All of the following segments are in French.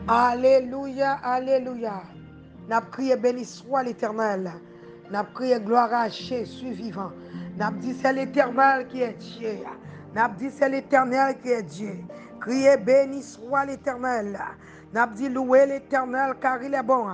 Alléluia, alléluia. N'a prié béni soit l'Éternel. N'a prié gloire à Jésus vivant. N'a dit c'est l'Éternel qui est Dieu. N'a dit c'est l'Éternel qui est Dieu. Criez béni soit l'Éternel. N'a dit louez l'Éternel car il est bon.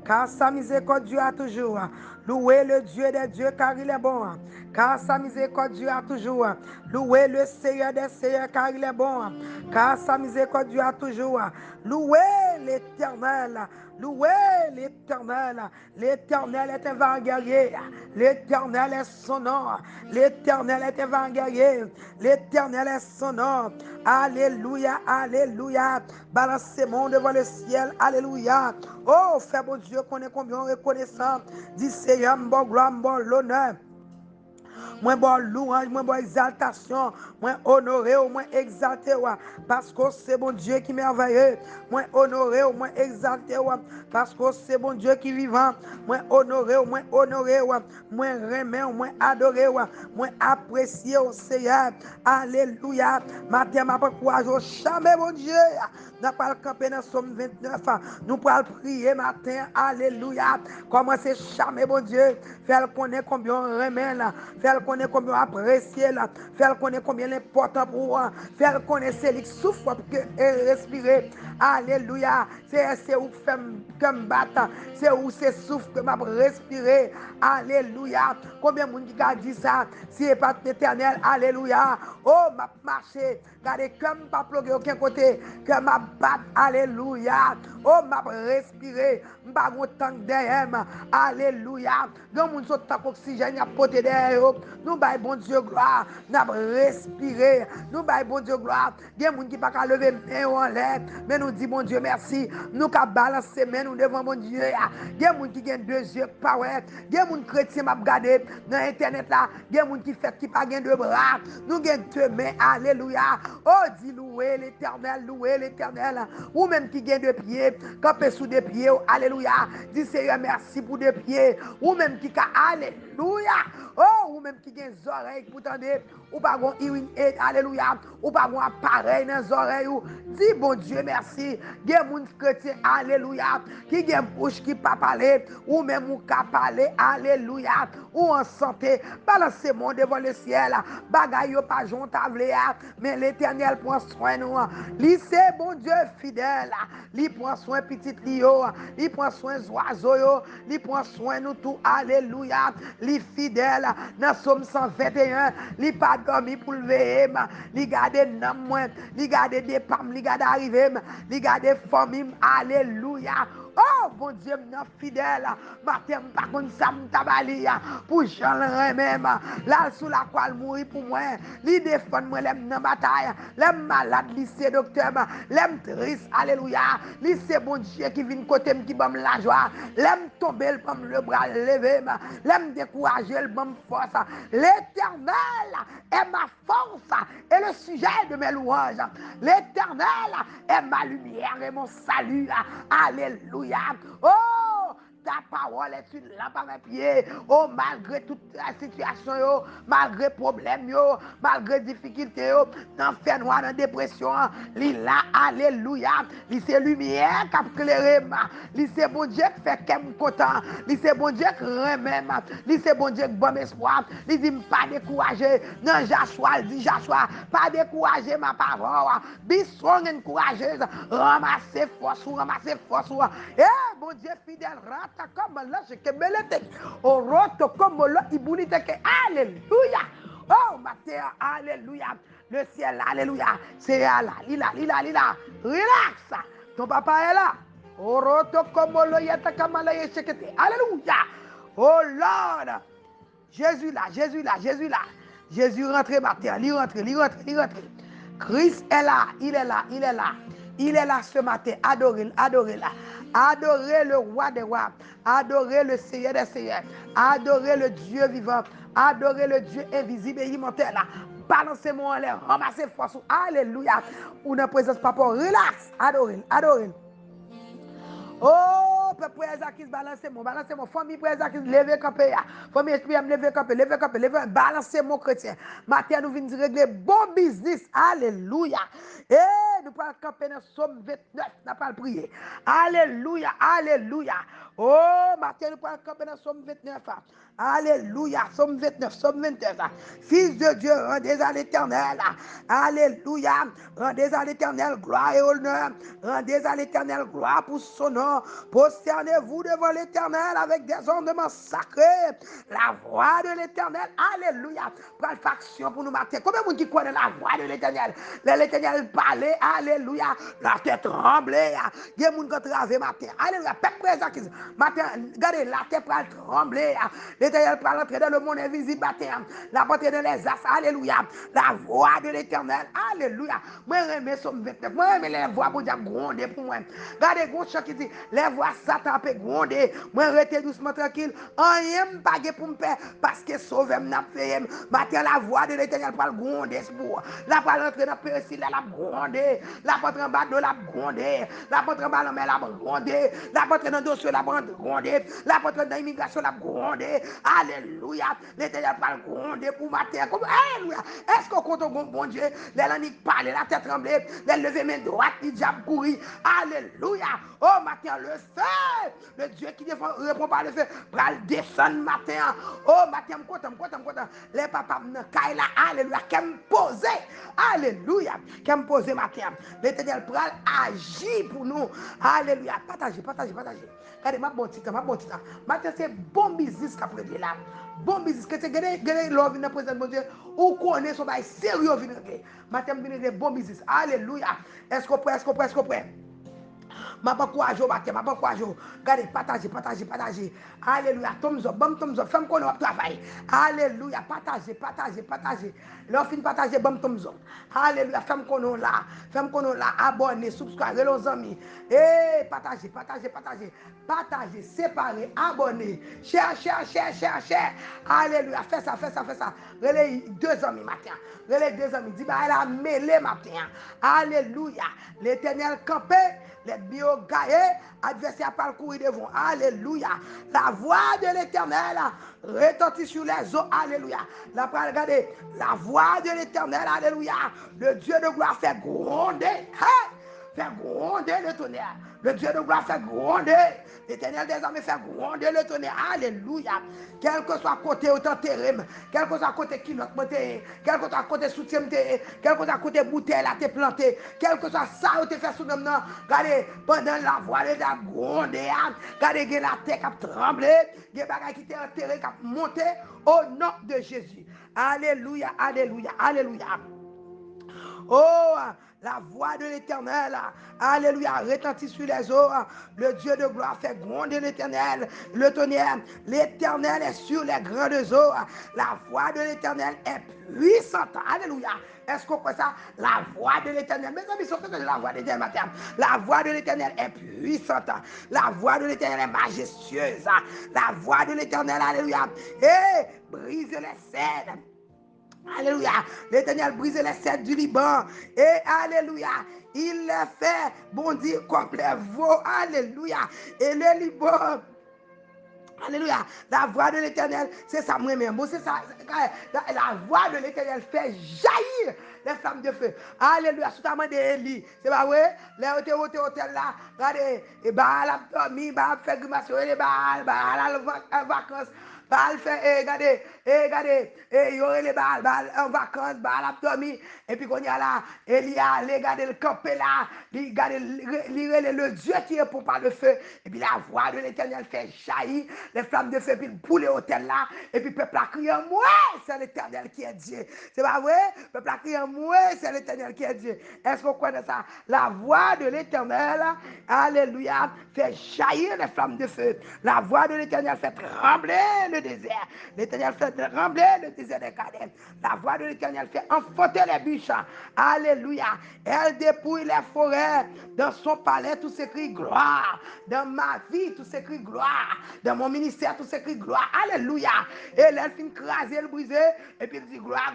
Car sa miséricorde dure toujours. Louez le Dieu des dieux car il est bon. Car sa miséricorde dure toujours. Louez le Seigneur des seigneurs car il est bon. Car sa miséricorde dure toujours. Louez l'Éternel. Louez l'Éternel. L'Éternel est un vaillant guerrier. L'Éternel est son nom. L'Éternel est un vaillant guerrier. L'Éternel est son nom. Alléluia, alléluia. Balancez-moi devant le ciel. Alléluia. Oh, frère bon Dieu, qu'on est combien reconnaissant. Dis Seigneur, bon gloire, bon l'honneur. Moi bon louange, moi bon exaltation, moi honoré ou moi exalté parce que c'est bon Dieu qui merveilleux. Moi honoré ou moi exalté parce que c'est bon Dieu qui vivant. Moi honoré ou moi remet ou moi adoré moi apprécié au Seigneur. Alléluia. Matin m'a pas courage jamais bon Dieu. N'a pas le camper dans Somme 29. Nous pourrons prier matin. Alléluia. Comment c'est jamais bon Dieu. Faire connaître combien on remet là. Faire connaître combien on apprécie là. Faire connaître combien l'important pour moi. Faire connaître celui qui souffre pour que respirer. Alléluia. C'est où fait comme battre. C'est où c'est souffle que m'a respirer. Alléluia. Combien de monde qui a dit ça? Si c'est pas l'éternel. Alléluia. Oh, m'a marché. Regardez comme pas ploguer aucun côté. Que m'a battre. Alléluia. Oh, m'a respirer. M'a autant derrière. Alléluia. Dans mon saut d'oxygène, a porté derrière. Nous bail bon Dieu gloire. N'a respirer. Nous bail bon Dieu gloire. Il y a des gens qui pas lever main en l'air. Mais nous dit bon Dieu merci. Nous ka balancer main nous devant mon Dieu. Il y a des gens qui ont deux yeux pas ouais. Il y a des gens chrétiens m'a regarder dans internet là. Il y a des gens qui fait qui pas deux bras. Nous avons deux mains. Alléluia. Oh, dis louer l'Éternel, louer l'Éternel. Ou même qui ont deux pieds, camper sous des pieds. Alléluia. Dis Seigneur merci pour deux pieds. Ou même qui a alléluia. Oh, ou même qui a des oreilles pour t'entendre. Ou pas un hearing aid. Alléluia. Ou pas un appareil dans les oreilles. Dis bon Dieu merci. Il y a des gens chrétiens. Alléluia. Qui ont une bouche qui ne peut pas parler. Ou même ou qui parler. Alléluia. Ou en santé. Balancez-moi devant le ciel. Bagaille pas jontavlé. Mais l'Éternel prend soin de nous. Lui c'est bon Dieu fidèle. Lui prend soin petit lio. Lui prend soin des oiseaux. Lui prend soin de nous tout. Alléluia. Lui fidèle. Dans Somme 121. Lui pas dormi pour le veiller. Lui garde nam moins. Lui garde des pommes. Lui garde arriver. Lui garde famille. Alléluia. Oh, bon Dieu, m'en fidèle. Matin, par contre, ça m'tabali. Pour Jean le même. Là, sous la croix, mourir pour moi. Lui défend moi, l'aime dans bataille. L'aime malade, lui c'est docteur. L'aime triste, alléluia. Lui c'est bon Dieu qui vient côté, qui me la joie. L'aime tomber, le bras levé. L'aime décourager, le bon force. L'Éternel est ma force et le sujet de mes louanges. L'Éternel est ma lumière et mon salut. Alléluia. Oh, ta parole est une lampe à mes pieds. Oh, malgré toute la situation, yo, malgré les problèmes, malgré les difficultés, dans le noir, dans la dépression, là, alléluia. C'est lumière qui a éclairé. C'est bon Dieu qui fait qu'elle me content. C'est bon Dieu qui remet. C'est bon Dieu qui bon espoir. Il dit, pas décourager. Non, Joshua, dit Joshua, pas décourager ma parole. Be strong and courageuse. Ramassez force, ramassez force. Eh, bon Dieu fidèle, rata comme là, je que belete. O roto comme là, ibulite que alléluia. Oh, ma terre, alléluia. Le ciel, alléluia. C'est là, lila. Relax. Ton papa est là. O roto comme là, yata comme là, alléluia. Oh Lord. Jésus là. Jésus rentre ma terre, il rentre. Christ est là, il est là. Il est là ce matin. Adorez-la. Adorez le roi des rois. Adorez le Seigneur des seigneurs. Adorez le Dieu vivant. Adorez le Dieu invisible et immortel. Balancez-moi en l'air. Ramassez force. Alléluia. Ou dans présence papa. Relax. Adorez. Oh, peuple Ezakis, balancez-moi. Famille Ezakis, levez campé. Famille esprit, levez campé. Balancez-moi chrétien. Matin, nous venons régler bon business. Alléluia. Eh, nous allons camper dans Somme 29, nous allons prier. Alléluia, alléluia. Oh, matin, nous allons camper dans Somme 29. Alléluia, Somme 29, Somme 29. Fils de Dieu, rendez à l'Éternel. Alléluia, rendez à l'Éternel gloire et honneur. Rendez à l'Éternel gloire pour son nom. Prosternez-vous devant l'Éternel avec des ornements sacrés. La voix de l'Éternel, alléluia. Prends faction pour nous matin. Combien de monde qui connaît la voix de l'Éternel? L'Éternel parlait, alléluia. La tête tremblait. Il y a des gens qui travaillent matin. Alléluia. Peuple présent qui matin, regardez, la tête tremblait. L'Éternel parle entrer dans le monde invisible matin. La porte dans les as, alléluia. La voix de l'Éternel, alléluia. Moi, j'aime Somme 29. Moi, j'aime les voix pour dire gronder pour moi. Regardez, gros chant qui dit, les voix Satan peut gronder. Moi, restez doucement tranquille. Rien pas pour me faire parce que sauver m'a fait. Matin, la voix de l'Éternel parle gronder pour. La parle entrer dans le pérésil, la gronder. La porte en bas de la gronder. La porte en bas de la mer, la gronder. La porte dans le dossier, la gronder. La porte dans l'immigration, la gronder. Alléluia. L'Éternel parle gronder pour matin. Alléluia. Est-ce qu'on compte au bon Dieu? Les parle, la tête tremblée. Les lever main droite, les diable courir. Alléluia. Oh, matin, le feu. Le Dieu qui répond par le feu. Pral descendre matin. Oh, matin, je suis content. Les papas me caillent là. Alléluia. Qui me pose. Alléluia. Qui me pose matin. L'Éternel pral agit pour nous. Alléluia. Partagez. Regardez, ma bonne titre. Matin, c'est bon business qu'après là. Bon business. Que c'est gagné l'homme dans la présence de Dieu. Ou connaît son bail sérieux. Matin, je viens de bon business. Alléluia. Est-ce qu'on prêt? Ma pas courage au matin, ma pas courage. Regardez, partagez. Alléluia. Thumbs up. Femme qu'on a travail. Alléluia. Partagez. L'on fin partager, bon thumbs up. Alléluia. Femme qu'on a là. Abonnez, subscribez, les amis. Et partagez. Partagez, séparez, abonnez. Share. Alléluia. Fais ça. Relais 2 amis matin. Dis, bah, elle a mêlé matin. Alléluia. L'Éternel campé. Les biogaillés, adversaires parcourus devant. Alléluia. La voix de l'Éternel retentit sur les eaux. Alléluia. Regardez. La voix de l'Éternel. Alléluia. Le Dieu de gloire fait gronder. Hein? Fait gronder le tonnerre. Le Dieu de gloire fait gronder. L'Éternel des armées fait gronder le tonnerre. Alléluia. Quel que soit côté autant terrain, quel que soit côté qui notre monté, quel que soit côté soutien, quel que soit côté bouteille là t'es planté, quel que soit ça où t'es fait sous nom, regardez, pendant la voie de la gronder, regardez, la terre qui a tremblé, les bagages qui étaient enterrés, qui a monté au nom de Jésus. Alléluia. Oh, la voix de l'Éternel, alléluia, retentit sur les eaux. Le Dieu de gloire fait gronder l'Éternel, le tonnerre. L'Éternel est sur les grandes eaux. La voix de l'Éternel est puissante. Alléluia. Est-ce qu'on peut ça? La voix de l'Éternel. Mes amis, sortez de la voix de l'Éternel. La voix de l'Éternel est puissante. La voix de l'Éternel est majestueuse. La voix de l'Éternel, alléluia. Et brise les cèdres. Alléluia. L'Éternel brise les cèdres du Liban. Et alléluia. Il les fait bondir comme les veaux. Alléluia. Et le Liban. Alléluia. La voix de l'Éternel, c'est ça moi-même. Bon, c'est ça. La voix de l'Éternel fait jaillir les flammes de feu. Alléluia. Sous ta main d'Élie. C'est pas vrai? Les hôtels là. Regardez. Et Baal a dormi. Baal fait grimace. Et Baal a vacances. Baal fait, regardez, il y aurait les Baal en vacances, Baal a dormi, et puis quand il y a là, il y a, regardez le campé là, regardez le Dieu qui est pour par le feu, et puis la voix de l'Éternel fait jaillir les flammes de feu, puis pour les hôtels là, et puis le peuple a crié, moi, c'est l'Éternel qui est Dieu. C'est pas vrai? Le peuple a crié, moi, c'est l'Éternel qui est Dieu. Est-ce qu'on connaît ça? La voix de l'Éternel, alléluia, fait jaillir les flammes de feu. La voix de l'Éternel fait trembler le désert. L'Éternel fait trembler le désert des Cadets. La voix de l'Éternel fait enfanter les biches. Alléluia. Elle dépouille les forêts. Dans son palais, tout s'écrit gloire. Dans ma vie, tout s'écrit gloire. Dans mon ministère, tout s'écrit gloire. Alléluia. Et elle finit craser, le briser. Et puis elle dit gloire.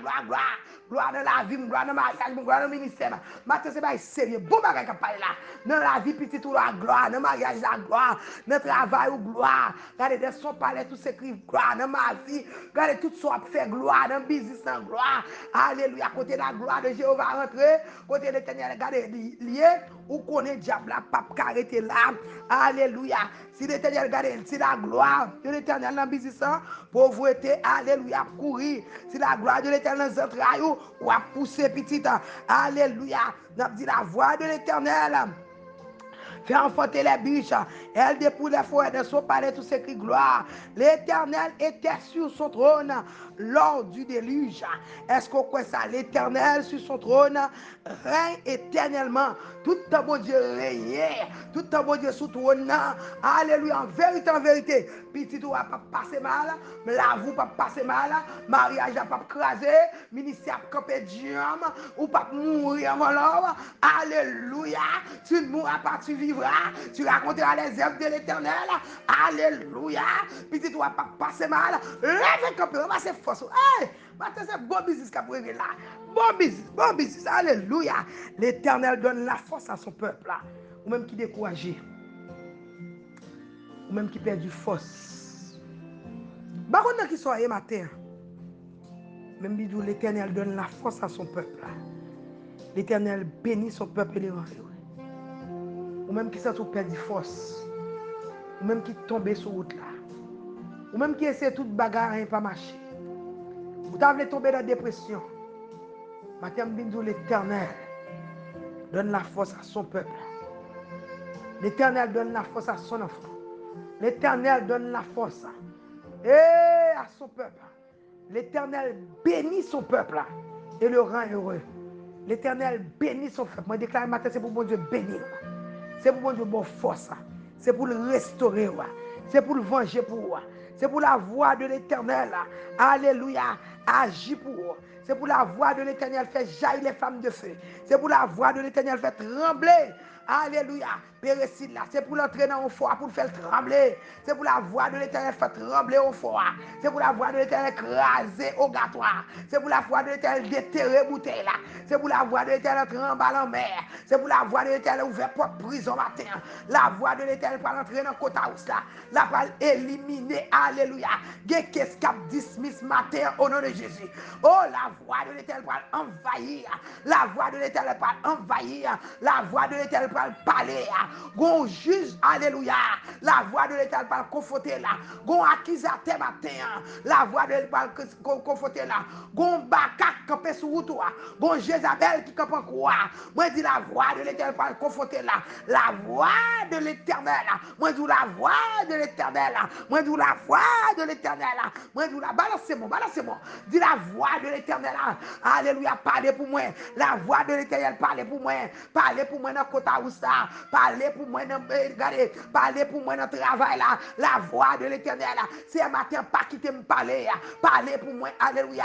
gloire dans la vie, gloire dans le mariage, gloire dans le ministère. Maintenant, c'est pas sérieux. Bon bagage qui parle là. Dans la vie, petit tout la gloire. Dans le mariage, la gloire. Dans le travail, ou gloire. Regardez, dans son palais, tout s'écrit gloire. Dans ma vie, regardez, tout soit fait gloire. Dans le business, dans gloire. Alléluia. Côté la gloire de Jéhovah rentrer. Côté l'éternel, regardez, lié. Ou connaît diable, la pape arrêté là. Alléluia. Si l'éternel, regardez, si la gloire de l'éternel dans le business, pauvreté, alléluia, courir. Si la gloire de l'éternel dans entrailles, ou à pousser petit. Alléluia. N'a dit la voix de l'éternel. Fait enfanter les biches. Elle dépouille les forêts de son palais, tout s'écrit gloire. L'éternel était sur son trône lors du déluge. Est-ce qu'on croit ça? L'éternel sur son trône règne éternellement. Tout le bon Dieu règne. Tout le bon Dieu sous trône. Alléluia. En vérité. Petit ou pas passer mal. La vous pas passer mal. Mariage n'a pas crasé. Ministère pas campé diam. Ou pas mourir avant l'heure. Alléluia. Tu ne mourras pas, tu vivras. Tu raconteras les œuvres de l'éternel. Alléluia. Petit ou pas passer mal. Lève campé. On va se force. Hey! C'est bon business qui a privé là. Bon business. Alléluia. L'éternel donne la force à son peuple là. Ou même qui découragé. Ou même qui perd du force. Par contre, qui soit matin. Même bidou, l'éternel donne la force à son peuple là. L'éternel bénit son peuple et les rend. Ou même qui s'en perd du force. Ou même qui tombe sur route là. Ou même qui essaie toute bagarre et pas marcher. Vous avez tombé dans la dépression. Matin, l'éternel donne la force à son peuple. L'éternel donne la force à son enfant. L'éternel donne la force à son peuple. L'éternel bénit son peuple et le rend heureux. L'éternel bénit son peuple. Moi, je déclare matin, c'est pour mon Dieu bénir. C'est pour mon Dieu bonne force. C'est pour le restaurer. C'est pour le venger pour moi. C'est pour la voix de l'éternel. Alléluia. Agis pour moi. C'est pour la voix de l'éternel fait jaillir les flammes de feu. C'est pour la voix de l'éternel fait trembler. Alléluia. Pérécile là. C'est pour l'entraîner au foie, pour le faire trembler. C'est pour la voix de l'éternel fait trembler au foie. C'est pour la voix de l'éternel écraser au gâtoir. C'est pour la voix de l'éternel déterrer bouteille là. C'est pour la voix de l'éternel trembler en mer. C'est pour la voix de l'éternel ouvrir porte prison matin. La voix de l'éternel pour l'entrer dans le côte house là. La pour éliminer. Alléluia. Qu'est-ce qu'a dismiss matin au nom de Jésus. Oh, la voix de l'éternel pour envahir. La voix de l'éternel pour envahir. La voix de l'éternel pour parler. Gon juge, alléluia. La voix de l'éternel pour conforter là. Gon accusateur matin. La voix de l'éternel pour conforter là. Gon bakak campé sur route. Gon Jézabel qui campe en croix. Moi dis la voix de l'éternel pour conforter là. La voix de l'éternel. Moi dis la voix de l'éternel. Moi dis la voix de l'éternel. Moi dis la balancez-moi. Dis la voix de l'éternel. Alléluia, parlez pour moi. La voix de l'éternel, parlez pour moi. Parlez pour moi dans le côté où ça. Parlez pour moi dans regardez, parlez pour moi dans le travail là. La voix de l'éternel. C'est un matin pas quitter me parler. Parlez pour moi. Alléluia.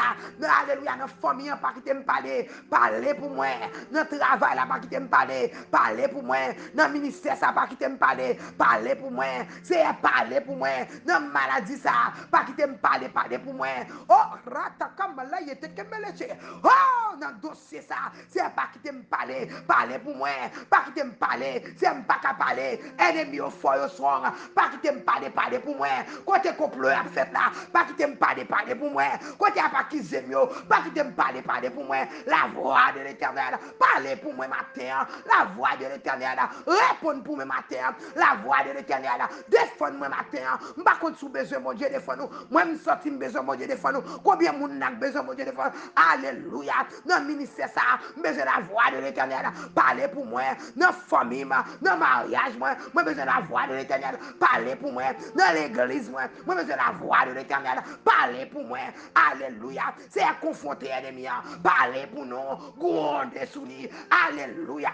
Alléluia, dans la famille pas quitter me parler. Parlez pour moi. Dans le travail là pas quitter me parler. Parlez pour moi. Dans le ministère ça pas quitter me parler. Parlez pour moi. C'est parler pour moi. Dans la maladie ça pas quitter me parler. Parlez pour moi. Oh, ratakambala yete kemeleche. Oh, dans le dossier ça, c'est pas quitter me parler. Parlez pour moi. Pas quitter me parler. C'est pas qu'à parler. Ennemi au fort au soir. Pas quitter me parler. Parlez pour moi. Côté complot a fait là. Pas quitter me parler. Parlez pour moi. Côté a pas qui j'aime yo. Pas quitter me parler. Parlez pour moi. La voix de l'éternel. Parlez pour moi matin. La voix de l'éternel. Répondez pour moi matin. La voix de l'éternel. Défendez-moi matin. M'pas contre sous besoin mon Dieu défend nous. Moi me sorti besoin mon Dieu défend nous. Combien moun n'a besoin mon Dieu défend. Alléluia. Dans le ministère ça, besoin de la voix de l'éternel. Parlez pour moi. Dans la famille, dans le mariage, moi besoin de la voix de l'éternel. Parlez pour moi. Dans l'église, moi besoin de la voix de l'éternel. Parlez pour moi. Alléluia. C'est à confronter l'ennemi. Parlez pour nous. Grondez sous lui. Alléluia.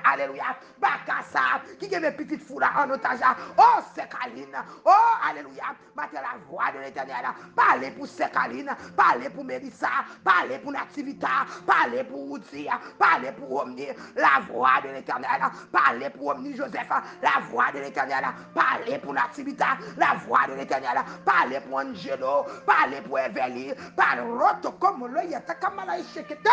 Bakassa. Qui est mes petites fous là en otage. Oh, Sekaline. Oh, alléluia. Battez la voix de l'éternel. Parlez pour Sekaline. Parlez pour Mélissa. Parlez pour Nativita. Parlez pour Outia. Parlez pour Omni. La voix de l'éternel. Parlez pour Omni Joseph. La voix de l'éternel. Parlez pour Nativita. La voix de l'éternel. Parlez pour Angelo. Parlez pour Evely. Parlez comme le yata kamala ishekete.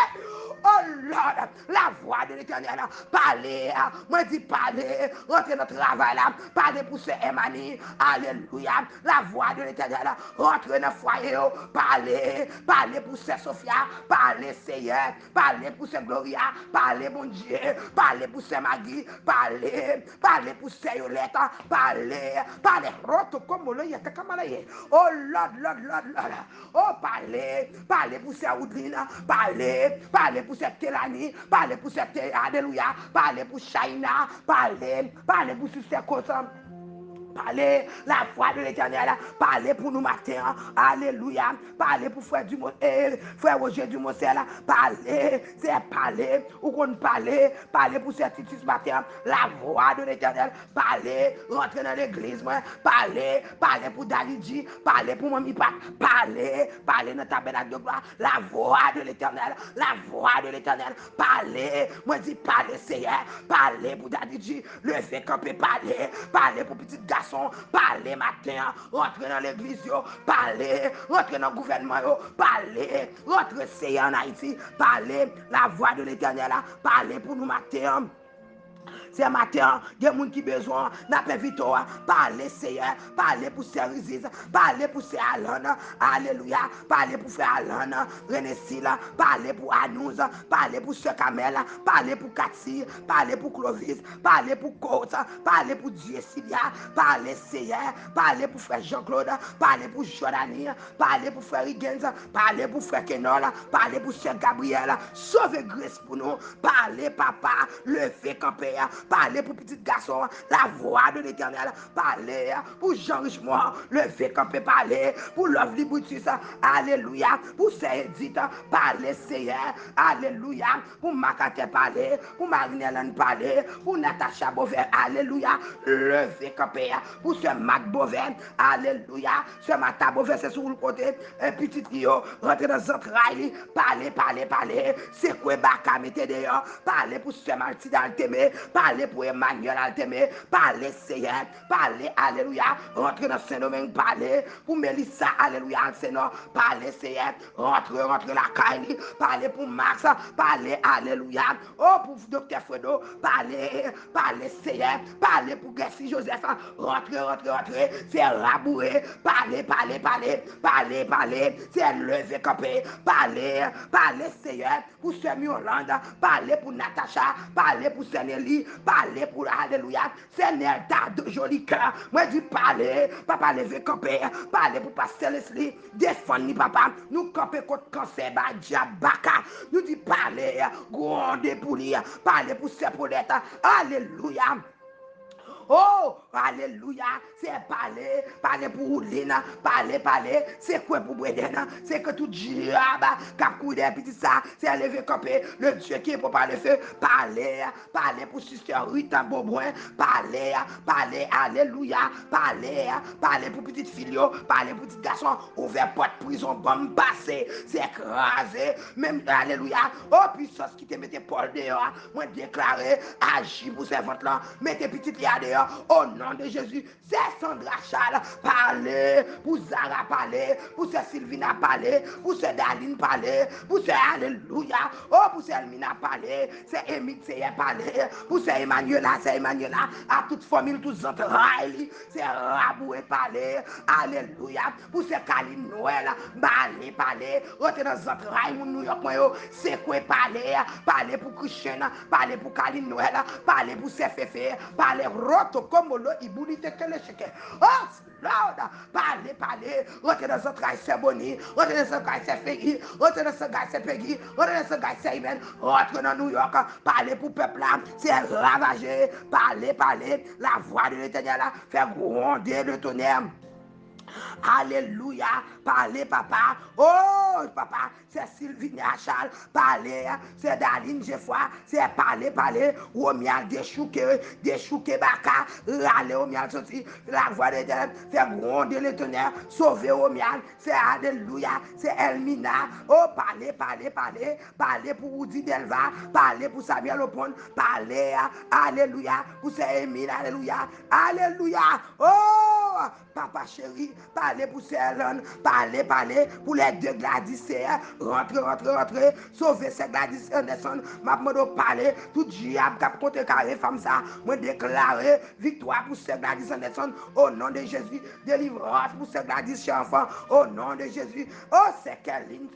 Oh Lord, la voix de l'Éternel. Parlez, moi dis parlez, rentrez dans le travail là, parlez pour ce Emmanuel. Alléluia, la voix de l'Éternel. Rentrez dans le foyer, parlez pour ce Sophia, parlez Seigneur, parlez pour ce Gloria, parlez mon Dieu, parlez pour ce Maggie, parlez pour ce Yolette, parlez, roto comme le yata kamalaye. Oh Lord, oh parlez pour ce Oudline, parlez pour ce Telani, parlez pour ce Alléluia, parlez pour Shaina, parlez pour ce Kotam. Parlez la foi de l'Éternel. Parlez pour nous matin. Alléluia. Parlez pour frère Dumont, frère Roger Dumont-Cel. Parlez, c'est parler. Ou qu'on parlez pour cette Titus matin. La voix de l'Éternel. Parlez, rentrez dans l'église. Parlez pour Dalidji. Parlez pour Mami Pat. Parlez dans le tabernacle de gloire. La voix de l'Éternel. La voix de l'Éternel. Parlez. Moi dis parlez Seigneur. Parlez pour Dalidji. Levez camper. Parlez pour petit gars. Parlez matin, rentrez dans l'église, parlez, rentrez dans le gouvernement, parlez, rentrez Seigneur en Haïti, parlez la voix de l'Éternel, parlez pour nous matin. C'est matin, il y a des gens qui ont besoin, n'a pas vite, parlez Seigneur, parlez pour Sérisis, parlez pour Alan, alléluia, parlez pour frère Alan, René Silla, parlez pour Anouz, parlez pour Sœur Kamel, parlez pour Cathy, parlez pour Clovis, parlez pour Côte, parlez pour Dieu Sylvia, parlez Seigneur, parlez pour frère Jean-Claude, parlez pour Jordanie, parlez pour frère Higgins, parlez pour frère Kenol, parlez pour Sœur Gabriel, sauvez grâce pour nous, parlez papa, levez campé, parlez pour petit garçon, la voix de l'Éternel, parlez pour Jean Richemont, levez campé, parlez pour Lovely Brutus, alléluia, pour Edith, parlez Seigneur, alléluia, pour Macate, parlez, pour Marinelle, parlez, pour Natacha Beauvais, alléluia, levez campé, pour ce Mac Beauvais, alléluia, ce Mata Beauvais, c'est sur le côté, un petit trio, rentrez dans entrailles, parlez, c'est quoi Baka, mettez dehors, parlez pour ce Martin Altemé, parlez pour Emmanuel Altemé, parlez Seigneur, parlez, alléluia, rentrez dans Saint-Domingue, parlez pour Mélissa, alléluia, Seigneur, parlez Seigneur, rentrez la Kaili, parlez pour Max, parlez, alléluia, oh pour Docteur Fredo, parlez Seigneur, parlez pour Gessi Joseph, rentrez, c'est raboué, parlez, c'est levé campé, parlez Seigneur, pour ce Yolande, parlez pour Natacha, parlez pour Nelly, parlez pour alléluia, Seigneur, t'as de jolis cœurs, moi dis parlez, papa levé campé, parlez pour Pasteur Leslie, défendez papa, nous camper contre cancer, Diabaka, nous dis parlez, grondez pour lui, parlez pour Paulette, alléluia. Oh, alléluia, c'est parler pour Lina, parler, c'est quoi pour Bredena, c'est que tout diable, cap coude, petit ça, c'est lever campé, le Dieu qui est pour parler feu, parler pour Sister Rita Beaubrun, parler, alléluia, parler pour petite fille, parler pour petit garçon, ouvert porte prison, bombe passée, c'est écrasé, même, alléluia, oh, puissance qui te mette Paul dehors, moi déclaré, agis pour ces votes là, mettez petite liade dehors, au nom de Jésus, c'est Sandra Charles, parlez, pour Zara parler, pour ce Sylvina parler, pour ce Daline parler, pour ce Alléluia, oh pour ce Elmina parler, c'est Emile parler, pour ce Emmanuela, à toute famille, tous entrailles, c'est Raboué parler, Alléluia, pour ce Kaline Noël, parler, retourner dans entrailles, New York, c'est quoi parler pour Christian, parler pour Kaline Noël, parler pour ce Féfé, parler comme le ibuli te kele cheke. Oh, Lord, parlez, rentrez dans ce gars, c'est Bonnie, rentrez dans ce gars, c'est Feggy, rentrez dans ce gars, c'est Peggy, rentrez dans ce gars, c'est Imen, rentrez dans New York, parlez pour peuple là, c'est ravagé, parlez, la voix de l'Éternel là, fait gronder le tonnerre. Alléluia, parlez papa, oh papa, c'est Sylvie Achal, parlez, c'est Daline Geoffroy, c'est parler, Romial déchouqué baka, râler Romial sorti, la voix de Dieu, fait gronder le tonnerre, sauver Romial, c'est Alléluia, c'est Elmina, oh parlez pour Woody Delva, parlez pour Samuel Opon, parlez, alléluia, pour c'est Emile, alléluia, oh Oh, papa chéri, parlez pour Céline, parlez pour les deux Gladys. Rentrez. Sauvez ces Gladys Anderson. M'a demandé parler. Tout diable qui a compté carré femme ça. Moi déclarer victoire pour ces Gladys Anderson. Au nom de Jésus. Délivrance pour ces Gladys chez enfants. Au nom de Jésus. Oh, c'est Kéline.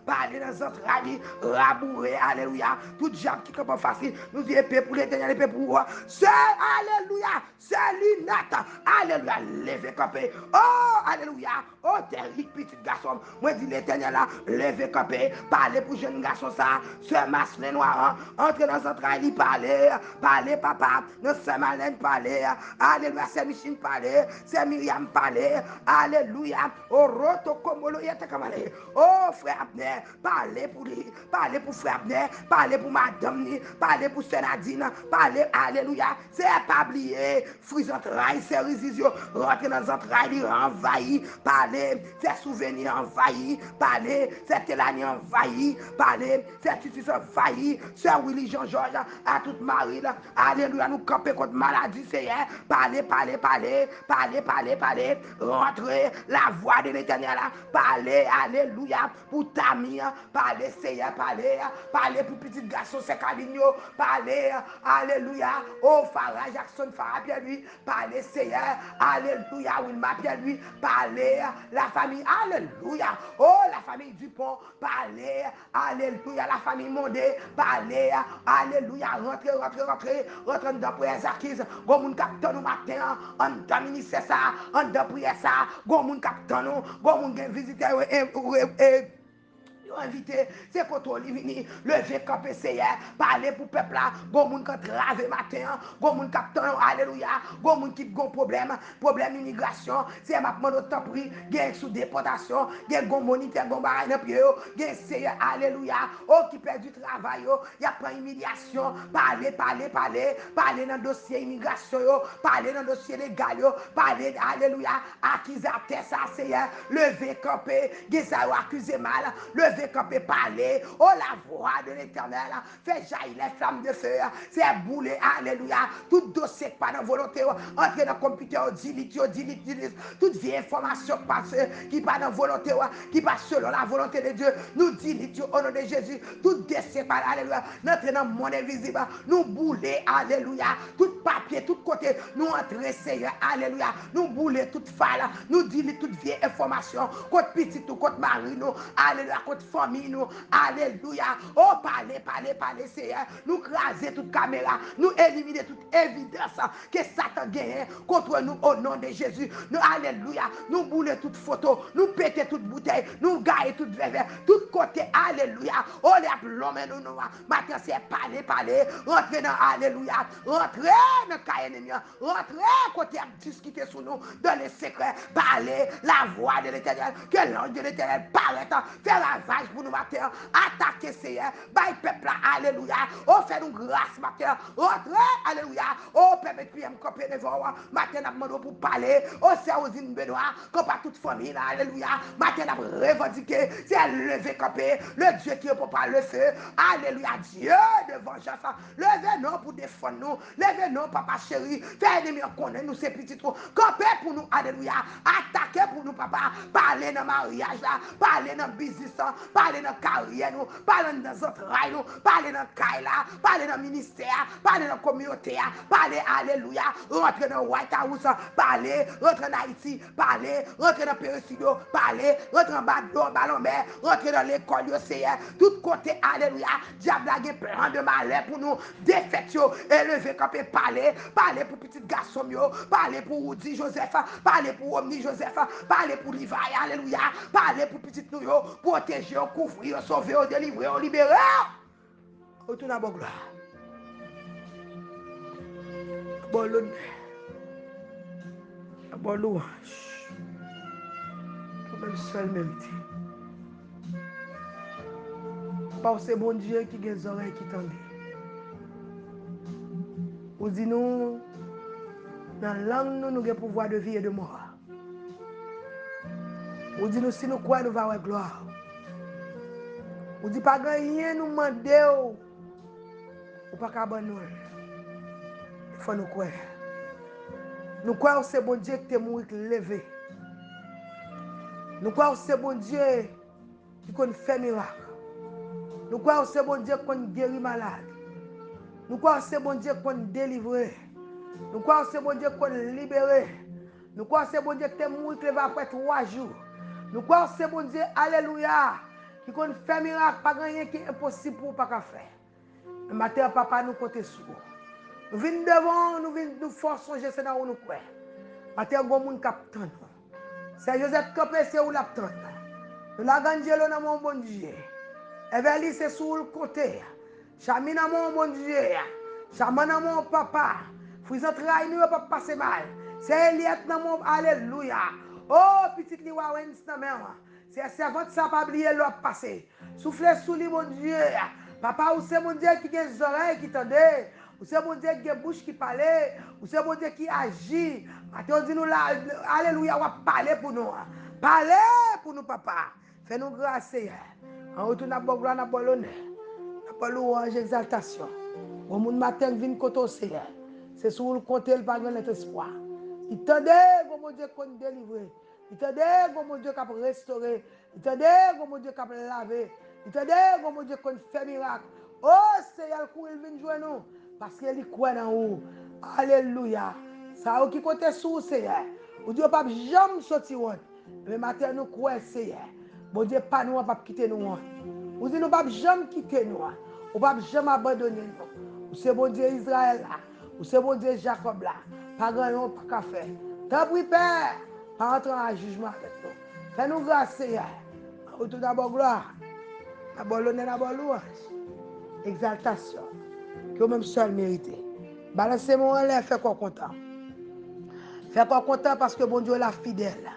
Parlez dans notre rallye. Rabouré. Alléluia. Tout diable qui est pas facile. Nous disons épée pour l'éternel, épée pour moi. C'est alléluia. C'est l'inate. Alléluia. Levez campé. Oh, alléluia. Oh, terrible petit garçon. Moi dis l'éternel là. Levez campé. Parlez pour jeune garçon ça. Ce masque noir. Entrez dans notre rallye. Parlez papa. Nous sommes malin parler. Alléluia. C'est Michine parler. C'est Myriam parler. Alléluia. Oh, roto komolo yete kamale. Oh, frère Abner. Parlez pour lui. Parlez pour frère Abner. Parlez pour madame ni. Parlez pour Sénadine. Parlez. Alléluia. C'est pas oublié. Fruits entrailles. C'est risisio. Rentrez dans notre rallye. Envahi. Parlez. C'est souvenirs envahi. Parlez. C'est Télanie envahi. Parlez. C'est Titus envahi. C'est Willy Jean-Georges. À toute Marie. Alléluia. Nous camper contre maladie. C'est parlez. Rentrez. La voix de l'éternel. Parlez. Alléluia. Pour Tamir. Parlez. Seigneur. Parlez pour petit garçon. C'est Caligno. Parlez. Alléluia. Oh, Farah Jackson. Farah Pierre lui. Parlez. Seigneur. Alléluia. Wilma Pierre lui. Parlez. La famille. Alléluia. Oh, la famille Dupont. Parlez. Alléluia. La famille Mondé. Parlez. Alléluia. Rentrez dans prière Zakis. Go moun capteur nous matin. En domini c'est ça. En de prière ça. Go moun capteur nous. Go moun gen visiter invité, c'est quand on vini, lever campé Seigneur, parler pour peuple là, gon moun qui trave matin, gon moun qui alléluia, gon moun qui gon problème immigration, c'est ma demande autant pris, gen sous déportation, gen gon moniteur gon baray dans pied, gen Seigneur alléluia, oh qui perd du travail yo, y a pas humiliation, parler dans dossier immigration yo, parler dans dossier légal yo, parler alléluia, accusateur ça Seigneur, lever campé, gen ça accusé mal, lever campé parler, oh la voix de l'éternel, fait jaillir les flammes de feu, c'est bouler, alléluia, tout dossier pas dans volonté, entrer dans le computer, dilite, toute vieille information qui pas dans volonté, qui pas selon la volonté de Dieu, nous dilite au nom de Jésus, tout dossier pas, alléluia, entrer dans le monde invisible, nous bouler, alléluia, tout papier, tout côté, nous entrer, Seigneur, alléluia, nous bouler toute faille, nous dilite toute vieille information, contre petit ou contre mari, nous, alléluia, contre famille nous, alléluia, oh parlez Seigneur, nous craser toute caméra, nous éliminer toute évidence que Satan gagne contre nous au nom de Jésus, nous alléluia, nous bouler toute photo, nous péter toute bouteille, nous gailler toute verre, tout côté, alléluia, oh les plombs nous, maintenant c'est parler, rentrer dans alléluia, rentrer dans le ennemi, rentrer côté discuter sur nous, dans les secrets, parler la voix de l'éternel, que l'ange de l'éternel paraît, faire ravage pour nous matin, attaquer Seigneur, bye peuple, alléluia, oh fait nous grâce matin, rentrer, alléluia, oh peuple puis me camper devant, matin n'a demandé pour parler, oh c'est aux îles Benoît, comme pas toute famille, alléluia, matin n'a revendiqué, c'est lever camper, le Dieu qui ne peut pas le feu, alléluia, Dieu de vengeance, levez nous pour défendre nous, levez nous papa chéri, faire ennemi connaître nous ces petits trous, camper pour nous, alléluia, attaquer pour nous papa, parler dans le mariage là, parler dans le business, parler dans la carrière, parler dans notre rail, parler dans le caille, parler dans le ministère, parler dans la communauté, parler, alléluia, rentrer dans le White House, parler, rentrer en Haïti, parler, rentrer dans le Péricidio, parler, rentrer en ballon mer, rentrer dans l'école, tout côté, alléluia, diable a plein de malheur pour nous, défaite, élever, parler pour petit garçon, parler pour Woody Joseph, parler pour Omni Joseph, parler pour Levi, alléluia, parler pour petit nous, protéger, couvrir, sauver, délivrer, libérer. Retourne à bon gloire. Bon l'honneur. Bon louange. Comme le seul mérité. Parce que c'est bon Dieu qui a les oreilles qui tendent. Vous dites nous, dans la langue, nous avons le pouvoir de vie et de mort. Vous dites nous, si nous croyons, nous allons avoir gloire. Vous dites pas rien, nous demandons. Ou pas qu'à nous. Il faut nous croire. Nous croyons que c'est bon Dieu qui est mort levé. Nous croyons que c'est bon Dieu qui fait miracle. Nous croyons que c'est bon Dieu qui guérit malade. Nous croyons que c'est bon Dieu qui délivre. Nous croyons que c'est bon Dieu qui libère. Nous croyons que c'est bon Dieu qui est mort levé après 3 jours. Nous croyons que c'est bon Dieu, alléluia, qui fait miracle, pas rien qui est impossible pour pas faire. Le matin, papa, nous comptons sur vous. Nous venons devant, nous venons nous forcer, c'est là où nous croyons. Matin, il y a des gens qui attendent. C'est Joseph Capé, c'est où l'attend. Nous l'avons dit dans mon bon Dieu. Eveli, c'est sur le côté. Chamina, mon bon Dieu. Chamana, mon papa. Fouizant trahi, nous ne pas passer mal. C'est Eliette, mon alléluia. Oh, petite liwa, c'est servante, ça pas oublier l'autre passé. Soufflez sous lui, mon Dieu. Papa, ou c'est mon Dieu qui a des oreilles qui tendent. Ou c'est mon Dieu qui a une bouche qui parle. Ou c'est mon Dieu qui agit. Maintenant, dis-nous là, alléluia, on va parler pour nous. Parlez pour nous, papa. Fais-nous grâce, Seigneur. En retour, nous gloire, nous l'honneur. Nous louange, exaltation. Au monde matin, vient côté Seigneur. C'est sur le côté, le pas grand espoir. Il tendait, mon Dieu, qu'on délivre. Il tendait, mon Dieu, qu'on restaurer. Il tendait, mon Dieu, qu'on laver. Il tendait, mon Dieu, qu'on fait miracle. Oh, Seigneur, il vient jouer nous. Parce qu'il croit dans vous. Alléluia. Ça, qui côté sous, Seigneur. Ou Dieu, pas jamais sortir. Mais maintenant, nous croyons, Seigneur. Bon Dieu, pas nous, pas quitter nous. Ou dit, nous pas jamais quitter nous. Ou pas jamais abandonner nous. Ou c'est bon Dieu Israël là. Ou c'est bon Dieu Jacob là. Pas grand pas qu'à faire. T'as pris Père. Pas entrer en jugement avec nous. Fais-nous grâce, Seigneur. Retour d'abord gloire. D'abord l'honneur, d'abord louange. Exaltation. Que vous-même seul méritez. Balancez-moi en l'air, faites quoi content. Faites quoi content parce que bon Dieu est fidèle.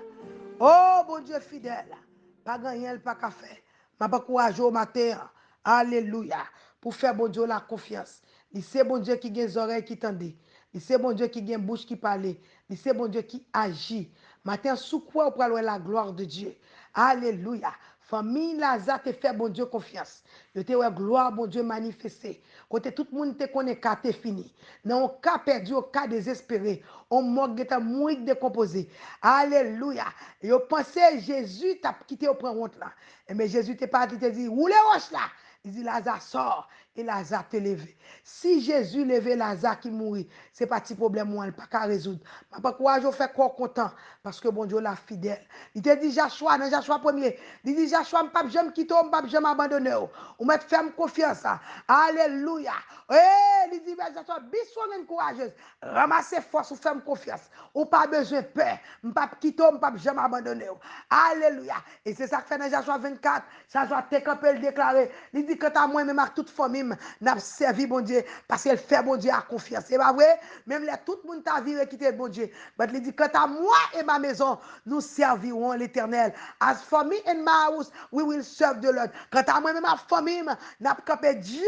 Oh, bon Dieu fidèle. Pas gagner, pas qu'à faire. Je pas courage au matin. Alléluia. Pour faire bon Dieu la confiance. C'est bon Dieu qui a des oreilles qui tendent. C'est bon Dieu qui a une bouche qui parle. C'est bon Dieu qui agit. Matin, sous quoi vous parlez la gloire de Dieu. Alléluia. Famille Lazare te fait bon Dieu confiance. Yo te ouais gloire bon Dieu manifesté. Côté tout le monde te connaît qu'à te fini. Dans un cas perdu, au cas désespéré, on mort qui mourir décomposé. Alléluia. Yo pensé Jésus t'a quitté au prend honte là. Mais Jésus te parti te dit où les roches là. Il dit Lazare sort et Lazare te levé. Si Jésus levait Lazare qui mourit, c'est pas petit problème moi, il pas qu'à résoudre. Pas courage au fait corps content parce que bon Dieu la fidèle. Il te dit Joshua dans Joshua premier, il dit Joshua m'pas jamais quitter, m'pas jamais abandonner. Ou mettre ferme confiance. Alléluia. Eh, il dit Joshua bisounen courageuse. Ramassez force ou ferme confiance. Ou pas besoin de peur. M'pas quitter, m'pas jamais abandonner. Alléluia. Et c'est ça que fait dans Joshua 24, Joshua te campé le déclarer. Il dit que à moi même à toute famille n'a servi bon Dieu parce qu'elle fait bon Dieu à confiance. C'est pas vrai? Même là tout le monde t'a viré quitter bon Dieu. Mais il dit que à moi et ma maison nous servirons l'Éternel. As for me and my house we will serve the Lord. Quant à moi même ma famille n'a campé Dieu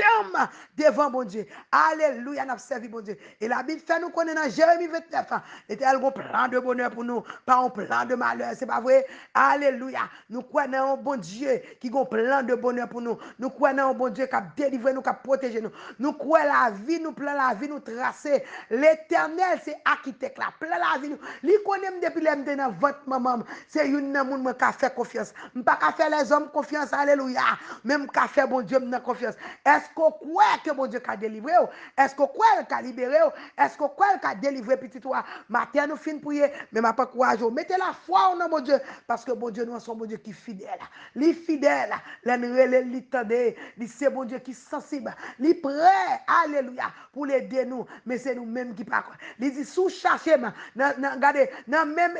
devant bon Dieu. Alléluia, n'a servi bon Dieu. Et la Bible fait nous connaître dans Jérémie 29. L'Éternel a un plan de bonheur pour nous, pas un plan de malheur. C'est pas vrai? Alléluia. Nous croyons un bon Dieu qui a un plan de bonheur pour nous. Nous croyons un bon Dieu qui a délivré nous, qui a protégé nous. Nous croyons la vie, nous plan la vie, nous tracer. L'Éternel, c'est architecte là. Plan la vie, nous. Lui connaît depuis l'aimer dans votre maman. C'est une monde qui a fait confiance. Je ne pas faire les hommes confiance. Alléluia. Même qui a fait bon Dieu dans confiance. Est-ce qu'on croit que bon Dieu a délivré? Est-ce qu'on croit qu'il a libéré? Est-ce qu'on croit qu'il a délivré petit toi? Matin, nous finissons prier, mais je pas courage. Mettez la foi en mon Dieu. Parce que bon Dieu, nous sommes bon Dieu qui est fidèle. Il fidèle. Il tendait. Il c'est bon Dieu qui est sensible. Il est prêt. Alléluia. Pour l'aider nous. Mais c'est nous-mêmes qui pas. Il dit, sous chercher, regardez, dans même.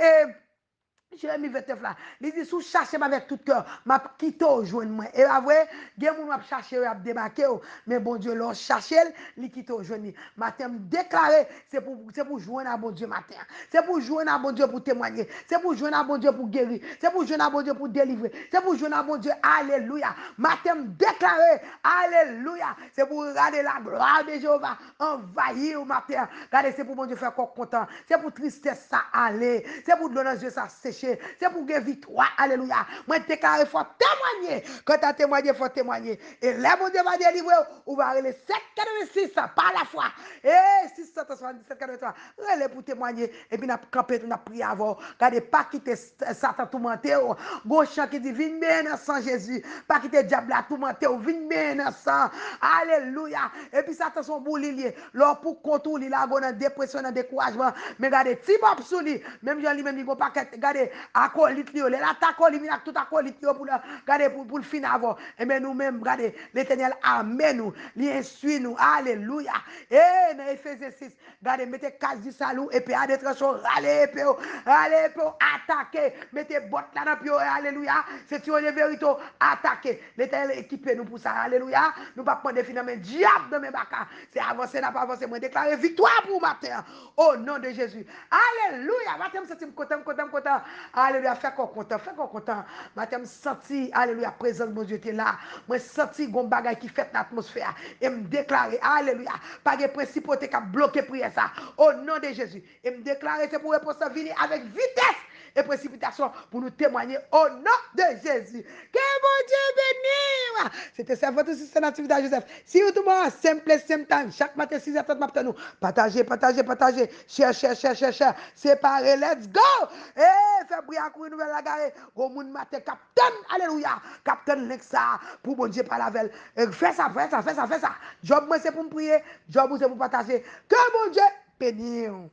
Jérémie 29 là, il dit sous chercher avec tout cœur, m'a quitté au joindre moi. Et après, gen moun m'a chercher a débarquer mais bon Dieu l'a chercher, il quitte au joindre. Matin me déclarer c'est pour joindre à bon Dieu matin. C'est pour joindre à bon Dieu pour témoigner. C'est pour joindre à bon Dieu pour guérir. C'est pour joindre à bon Dieu pour délivrer. C'est pour joindre à bon Dieu. Alléluia. Matin me déclarer alléluia. C'est pour regarder la gloire de Jéhovah envahir au matin. Regardez c'est pour bon Dieu faire corps content. C'est pour tristesse ça aller. C'est pour donner Dieu ça sécher. péché. C'est pour que victoire. Alléluia. Moi, déclare, il faut témoigner. Quand tu as témoigné, il faut témoigner. Et là, mon Dieu va délivrer, on va aller 786 par la foi. Et 677, 83. Relais pour témoigner. Et puis, nous avons campé, nous avons prié avant. Regardez, pas quitter Satan tourmenté. Gauche qui dit, viens bien sans Jésus. Pas quitter diable à tourmenté. Viens bien sans. Alléluia. Et puis, Satan son boulilier. Leur pour contrôler, il a une dépression, un découragement. Mais regardez, si Bob Souli, même Jean lui-même, il n'y a pas regardez, acolyte, il a acolyte, il a tout acolyte pour le fin avant. Et bien, nous-mêmes, regardez, l'éternel amène nous, il instruit nous. Alléluia. Et dans Ephésiens 6, regardez, mettez casse du salut, et puis à des tranchons, allez, attaquer, mettez botte là dans le alléluia. C'est sur les vérités, attaquer. L'éternel équipé nous pour ça, alléluia. Nous ne pouvons pas prendre finalement diable dans mes bacas. C'est avancer, n'a pas avancé, moi déclarer victoire pour matin. Au nom de Jésus. Alléluia. Matin, je suis content. Alléluia. Fais qu'on content. Matin, je senti, alléluia, présence de mon Dieu était là. Moi, senti un bagage qui fait l'atmosphère. Et me déclarer, alléluia, pas de principauté qui a bloqué prière ça. Au nom de Jésus. Et me déclarer, c'est pour réponse venir avec vitesse et précipitation pour nous témoigner au nom de Jésus. Que mon Dieu bénisse. C'était ça votre système d'activité Joseph. Si vous tout le monde, simple, same time, chaque matin 6h30 matin nous. Partagez. Share. Séparez, let's go. Eh, fait briller pour une nouvelle lagaré. Au monde matin, captain, alléluia. Captain Lexa, pour bon Dieu par la veille. Fais ça. Job moi c'est pour me prier. Job c'est pour partager. Que mon Dieu bénisse.